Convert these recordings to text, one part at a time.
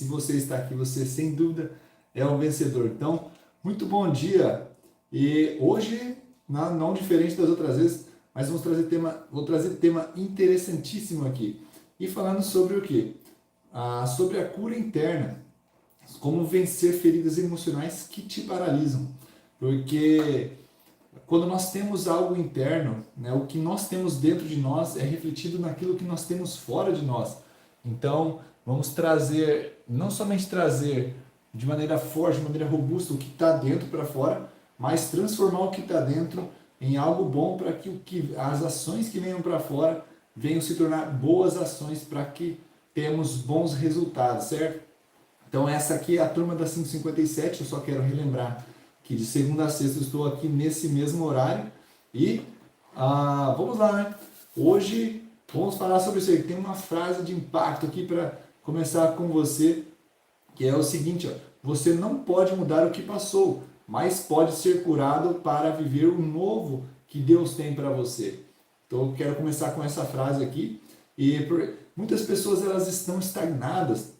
se você está aqui, você sem dúvida é um vencedor. Então, muito bom dia. E hoje, não diferente das outras vezes, mas vou trazer tema interessantíssimo aqui. E falando sobre o quê? Sobre a cura interna. Como vencer feridas emocionais que te paralisam. Porque quando nós temos algo interno, né, o que nós temos dentro de nós é refletido naquilo que nós temos fora de nós. Então, vamos trazer, não somente trazer de maneira forte, de maneira robusta o que está dentro para fora, mas transformar o que está dentro em algo bom para que as ações que venham para fora venham se tornar boas ações para que tenhamos bons resultados, certo? Então essa aqui é a turma da 557, eu só quero relembrar que de segunda a sexta eu estou aqui nesse mesmo horário e vamos lá, né? Hoje vamos falar sobre isso aí. Tem uma frase de impacto aqui para começar com você, que é o seguinte, ó, você não pode mudar o que passou, mas pode ser curado para viver o novo que Deus tem para você. Então eu quero começar com essa frase aqui. Muitas pessoas elas estão estagnadas,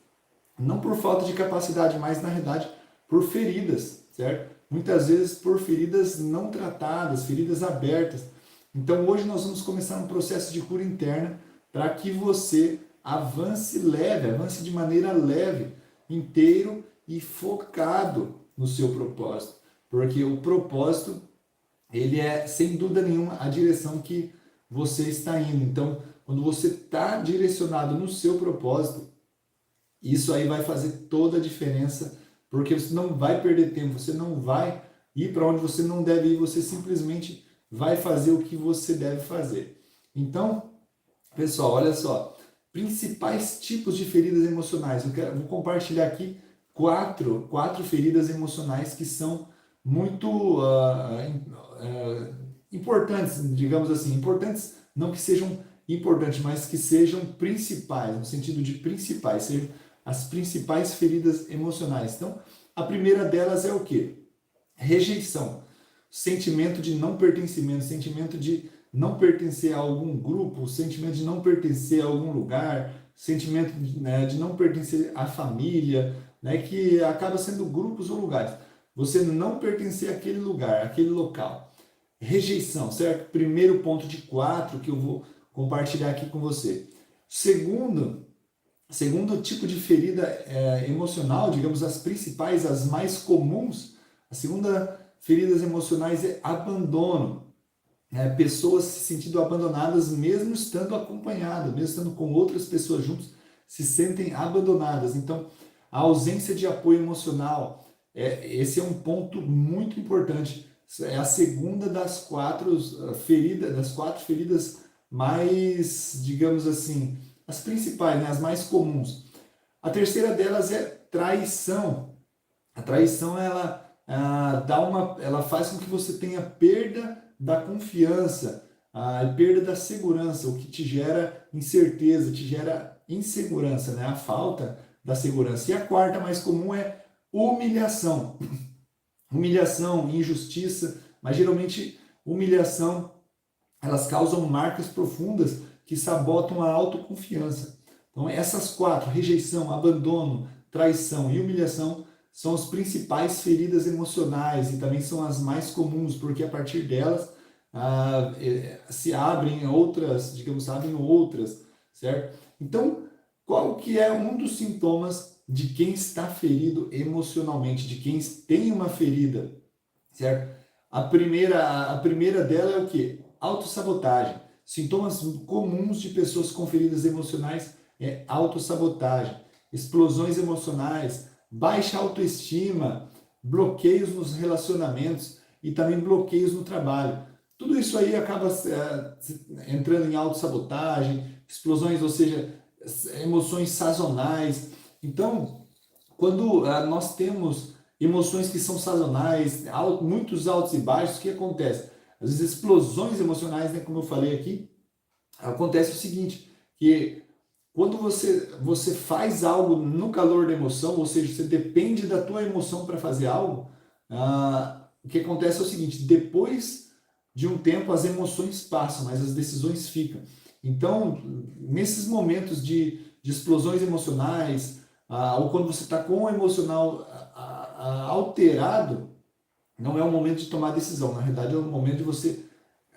não por falta de capacidade, mas na realidade por feridas, certo? Muitas vezes por feridas não tratadas, feridas abertas. Então hoje nós vamos começar um processo de cura interna para que você avance leve, avance de maneira leve, inteiro e focado no seu propósito. Porque o propósito, ele é sem dúvida nenhuma a direção que você está indo. Então, quando você está direcionado no seu propósito, isso aí vai fazer toda a diferença, porque você não vai perder tempo, você não vai ir para onde você não deve ir, você simplesmente vai fazer o que você deve fazer. Então, pessoal, olha só, principais tipos de feridas emocionais. Vou compartilhar aqui quatro feridas emocionais que são muito importantes, digamos assim, importantes, não que sejam importantes, mas que sejam principais, no sentido de principais, sejam as principais feridas emocionais. Então, a primeira delas é o quê? Rejeição, sentimento de não pertencimento, sentimento de não pertencer a algum grupo, sentimento de não pertencer a algum lugar, sentimento de não pertencer à família, né, que acaba sendo grupos ou lugares. Você não pertencer àquele lugar, àquele local. Rejeição, certo? Primeiro ponto de 4 que eu vou compartilhar aqui com você. Segundo tipo de ferida emocional, digamos as principais, as mais comuns, a segunda feridas emocionais é abandono. Pessoas se sentindo abandonadas mesmo estando acompanhadas, mesmo estando com outras pessoas juntos, se sentem abandonadas. Então, a ausência de apoio emocional, esse é um ponto muito importante. É a segunda das quatro feridas mais, digamos assim, as principais, né, as mais comuns. A terceira delas é traição. A traição ela faz com que você tenha perda da confiança, a perda da segurança, o que te gera incerteza, te gera insegurança, né? A falta da segurança. E a quarta mais comum é humilhação. Humilhação, injustiça, mas geralmente humilhação, elas causam marcas profundas que sabotam a autoconfiança. Então essas quatro, rejeição, abandono, traição e humilhação, são as principais feridas emocionais e também são as mais comuns, porque a partir delas se abrem outras, digamos, certo? Então, qual que é um dos sintomas de quem está ferido emocionalmente, de quem tem uma ferida, certo? A primeira dela é o quê? Autossabotagem. Sintomas comuns de pessoas com feridas emocionais é autossabotagem, explosões emocionais, baixa autoestima, bloqueios nos relacionamentos e também bloqueios no trabalho. Tudo isso aí acaba entrando em autossabotagem, explosões, ou seja, emoções sazonais. Então, quando nós temos emoções que são sazonais, muitos altos e baixos, o que acontece? Às vezes explosões emocionais, né, como eu falei aqui, acontece o seguinte, que quando você faz algo no calor da emoção, ou seja, você depende da tua emoção para fazer algo, o que acontece é o seguinte, depois de um tempo as emoções passam, mas as decisões ficam. Então, nesses momentos de explosões emocionais, ou quando você está com o emocional alterado, não é o momento de tomar decisão. Na verdade, é o momento de você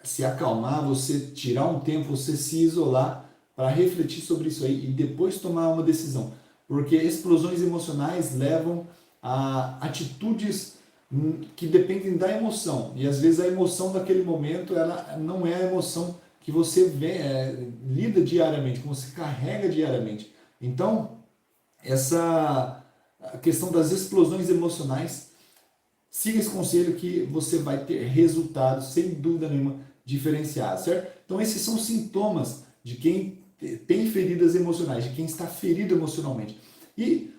se acalmar, você tirar um tempo, você se isolar para refletir sobre isso aí e depois tomar uma decisão. Porque explosões emocionais levam a atitudes que dependem da emoção. E às vezes a emoção daquele momento ela não é a emoção que você lida diariamente, que você carrega diariamente. Então, essa questão das explosões emocionais, siga esse conselho que você vai ter resultados, sem dúvida nenhuma, diferenciados, certo? Então, esses são sintomas de quem tem feridas emocionais, de quem está ferido emocionalmente. E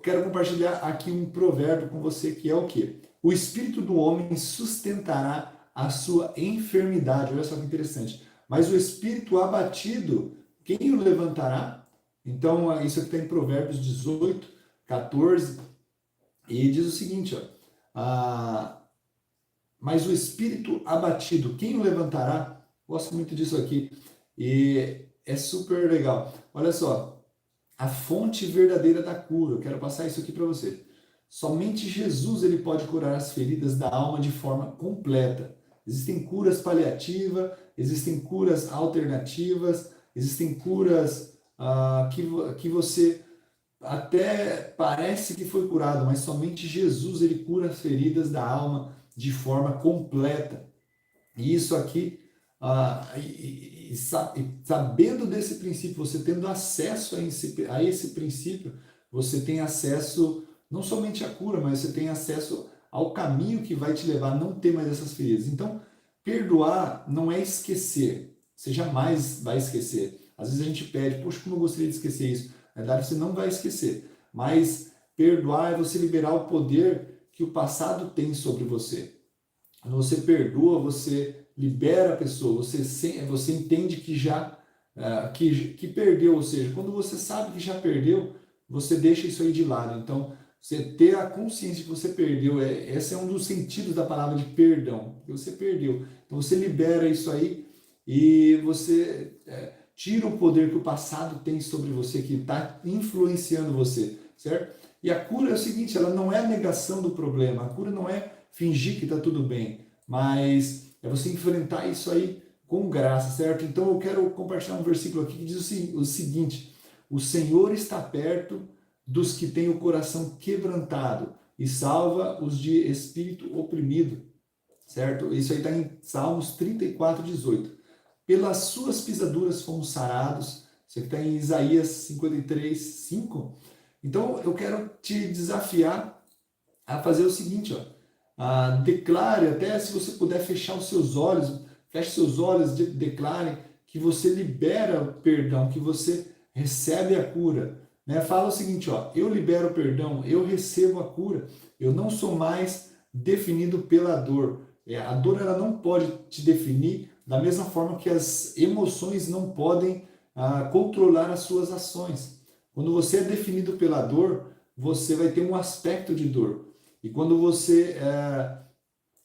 quero compartilhar aqui um provérbio com você que é o quê? O espírito do homem sustentará a sua enfermidade. Olha só que interessante. Mas o espírito abatido, quem o levantará? Então, isso aqui está em Provérbios 18, 14, e diz o seguinte, ó, mas o espírito abatido, quem o levantará? Gosto muito disso aqui, e é super legal. Olha só, a fonte verdadeira da cura, eu quero passar isso aqui para você. Somente Jesus ele pode curar as feridas da alma de forma completa. Existem curas paliativas, existem curas alternativas, existem curas que você até parece que foi curado, mas somente Jesus ele cura as feridas da alma de forma completa. E isso aqui, sabendo desse princípio, você tendo acesso a esse princípio, você tem acesso não somente à cura, mas você tem acesso ao caminho que vai te levar a não ter mais essas feridas. Então, perdoar não é esquecer. Você jamais vai esquecer. Às vezes a gente pede, poxa, como eu gostaria de esquecer isso. Na verdade, você não vai esquecer. Mas perdoar é você liberar o poder que o passado tem sobre você. Quando você perdoa, você libera a pessoa, você entende que já que perdeu, ou seja, quando você sabe que já perdeu, você deixa isso aí de lado. Então, você ter a consciência que você perdeu, esse é um dos sentidos da palavra de perdão, que você perdeu. Então, você libera isso aí e você tira o poder que o passado tem sobre você, que está influenciando você, certo? E a cura é o seguinte, ela não é a negação do problema, a cura não é fingir que está tudo bem, mas é você enfrentar isso aí com graça, certo? Então eu quero compartilhar um versículo aqui que diz o seguinte: o Senhor está perto dos que têm o coração quebrantado e salva os de espírito oprimido, certo? Isso aí está em Salmos 34, 18. Pelas suas pisaduras fomos sarados. Isso aqui está em Isaías 53, 5. Então eu quero te desafiar a fazer o seguinte, declare, até se você puder fechar os seus olhos, feche seus olhos, declare que você libera o perdão, que você recebe a cura. Né? Fala o seguinte, eu libero o perdão, eu recebo a cura, eu não sou mais definido pela dor. A dor ela não pode te definir da mesma forma que as emoções não podem controlar as suas ações. Quando você é definido pela dor, você vai ter um aspecto de dor. E quando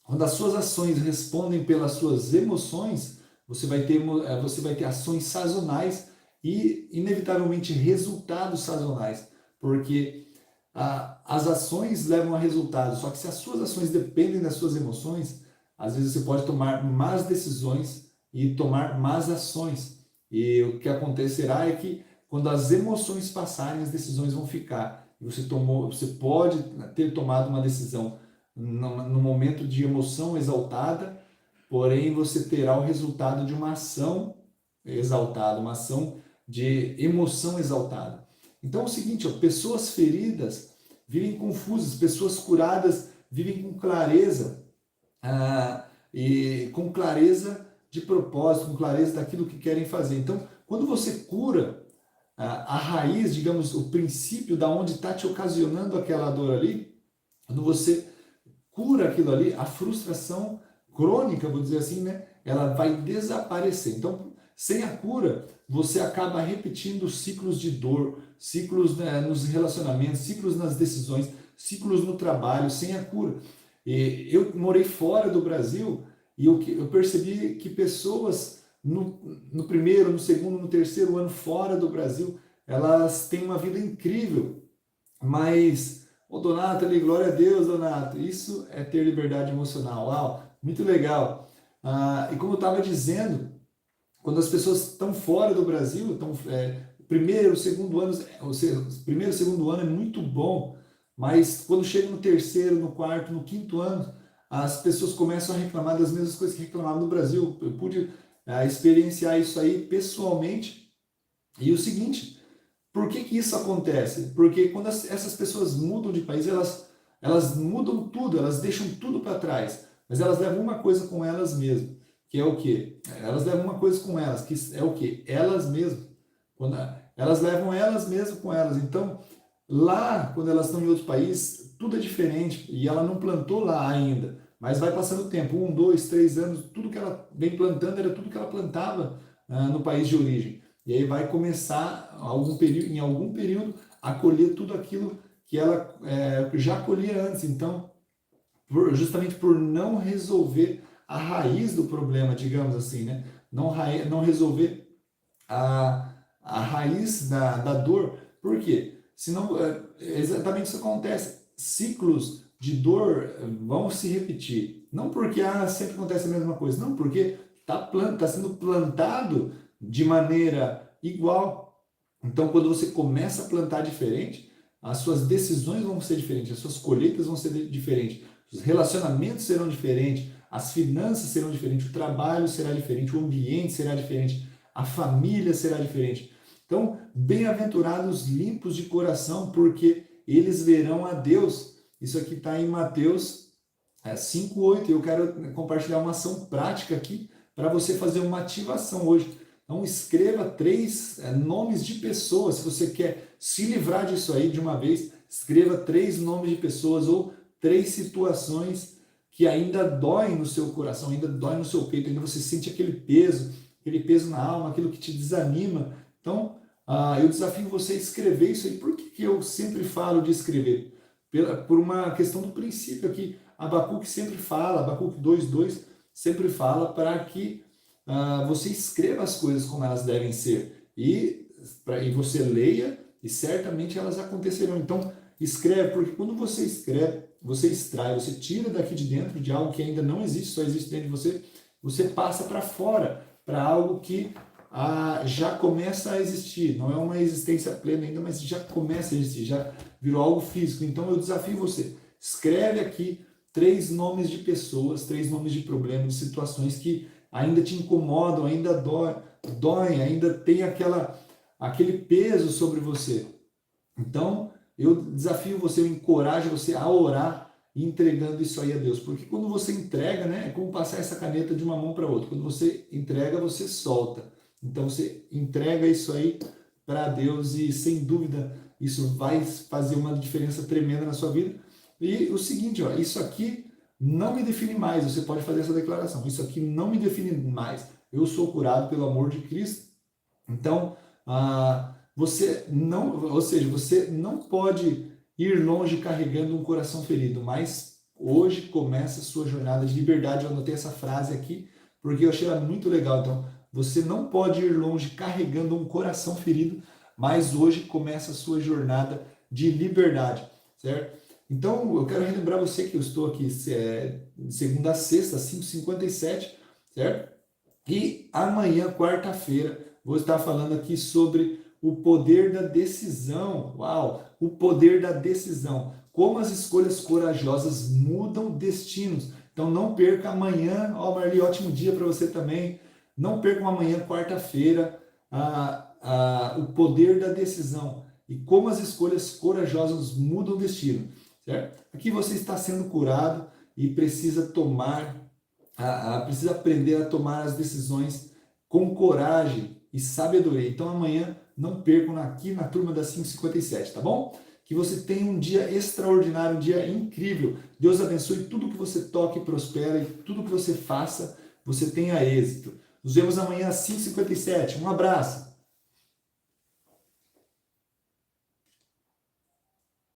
quando as suas ações respondem pelas suas emoções, você vai ter ações sazonais e, inevitavelmente, resultados sazonais. Porque as ações levam a resultados, só que se as suas ações dependem das suas emoções, às vezes você pode tomar más decisões e tomar más ações. E o que acontecerá é que, quando as emoções passarem, as decisões vão ficar. Você pode ter tomado uma decisão no momento de emoção exaltada, porém você terá o resultado de uma ação exaltada, uma ação de emoção exaltada. Então é o seguinte, pessoas feridas vivem confusas, pessoas curadas vivem com clareza, e com clareza de propósito, com clareza daquilo que querem fazer. Então, quando você cura a raiz, digamos, o princípio da onde está te ocasionando aquela dor ali, quando você cura aquilo ali, a frustração crônica, vou dizer assim, né, ela vai desaparecer. Então, sem a cura, você acaba repetindo ciclos de dor, ciclos, né, nos relacionamentos, ciclos nas decisões, ciclos no trabalho, sem a cura. E eu morei fora do Brasil e eu percebi que pessoas no primeiro, no segundo, no terceiro ano fora do Brasil elas têm uma vida incrível, mas, ô Donato, ali, glória a Deus, Donato, isso é ter liberdade emocional. Uau, muito legal. E como eu estava dizendo, quando as pessoas estão fora do Brasil, primeiro, segundo ano, ou seja, primeiro, segundo ano é muito bom, mas quando chega no terceiro, no quarto, no quinto ano, as pessoas começam a reclamar das mesmas coisas que reclamavam no Brasil. Eu pude experienciar isso aí pessoalmente. E o seguinte, por que que isso acontece? Porque quando essas pessoas mudam de país, elas mudam tudo, elas deixam tudo para trás, mas elas levam uma coisa com elas mesmas, que é o quê? Elas levam uma coisa com elas, que é o quê? Elas mesmas. Quando elas levam elas mesmas com elas. Então, lá, quando elas estão em outro país, tudo é diferente e ela não plantou lá ainda, mas vai passando o tempo, 1, 2, 3 anos, tudo que ela vem plantando era tudo que ela plantava no país de origem. E aí vai começar em algum período a colher tudo aquilo que ela já colhia antes. Então, justamente por não resolver a raiz do problema, digamos assim, né? Não resolver a raiz da dor. Por quê? Senão, exatamente isso acontece. Ciclos de dor vão se repetir. Não porque sempre acontece a mesma coisa, não, porque tá sendo plantado de maneira igual. Então, quando você começa a plantar diferente, as suas decisões vão ser diferentes, as suas colheitas vão ser diferentes, os relacionamentos serão diferentes, as finanças serão diferentes, o trabalho será diferente, o ambiente será diferente, a família será diferente. Então, bem-aventurados limpos de coração, porque eles verão a Deus. Isso aqui está em Mateus 5:8. Eu quero compartilhar uma ação prática aqui para você fazer uma ativação hoje. Então, escreva 3 nomes de pessoas. Se você quer se livrar disso aí de uma vez, escreva 3 nomes de pessoas ou 3 situações que ainda doem no seu coração, ainda doem no seu peito, ainda você sente aquele peso na alma, aquilo que te desanima. Então, eu desafio você a escrever isso aí. Por que eu sempre falo de escrever? Por uma questão do princípio aqui. Abacuque sempre fala, Abacuque 2:2 sempre fala para que você escreva as coisas como elas devem ser. E você leia e certamente elas acontecerão. Então, escreve, porque quando você escreve, você extrai, você tira daqui de dentro de algo que ainda não existe, só existe dentro de você, você passa para fora, para algo que já começa a existir. Não é uma existência plena ainda, mas já começa a existir, já virou algo físico. Então eu desafio você, escreve aqui 3 nomes de pessoas, 3 nomes de problemas, de situações que ainda te incomodam, ainda doem, ainda tem aquele peso sobre você. Então, eu desafio você, eu encorajo você a orar entregando isso aí a Deus. Porque quando você entrega, né, é como passar essa caneta de uma mão para outra. Quando você entrega, você solta. Então, você entrega isso aí para Deus e, sem dúvida, isso vai fazer uma diferença tremenda na sua vida. E o seguinte, isso aqui não me define mais. Você pode fazer essa declaração. Isso aqui não me define mais. Eu sou curado pelo amor de Cristo. Então, você não pode ir longe carregando um coração ferido, mas hoje começa a sua jornada de liberdade. Eu anotei essa frase aqui porque eu achei ela muito legal. Então, você não pode ir longe carregando um coração ferido, mas hoje começa a sua jornada de liberdade, certo? Então, eu quero relembrar você que eu estou aqui de segunda a sexta, 5h57, certo? E amanhã, quarta-feira, vou estar falando aqui sobre o poder da decisão. Uau! O poder da decisão. Como as escolhas corajosas mudam destinos. Então não perca amanhã. Marli, ótimo dia para você também. Não percam amanhã, quarta-feira, o poder da decisão. E como as escolhas corajosas mudam destino. Certo? Aqui você está sendo curado e precisa precisa aprender a tomar as decisões com coragem e sabedoria. Então amanhã não percam aqui na turma das 5h57, tá bom? Que você tenha um dia extraordinário, um dia incrível. Deus abençoe tudo que você toque e prospere, e tudo que você faça, você tenha êxito. Nos vemos amanhã às 5h57. Um abraço!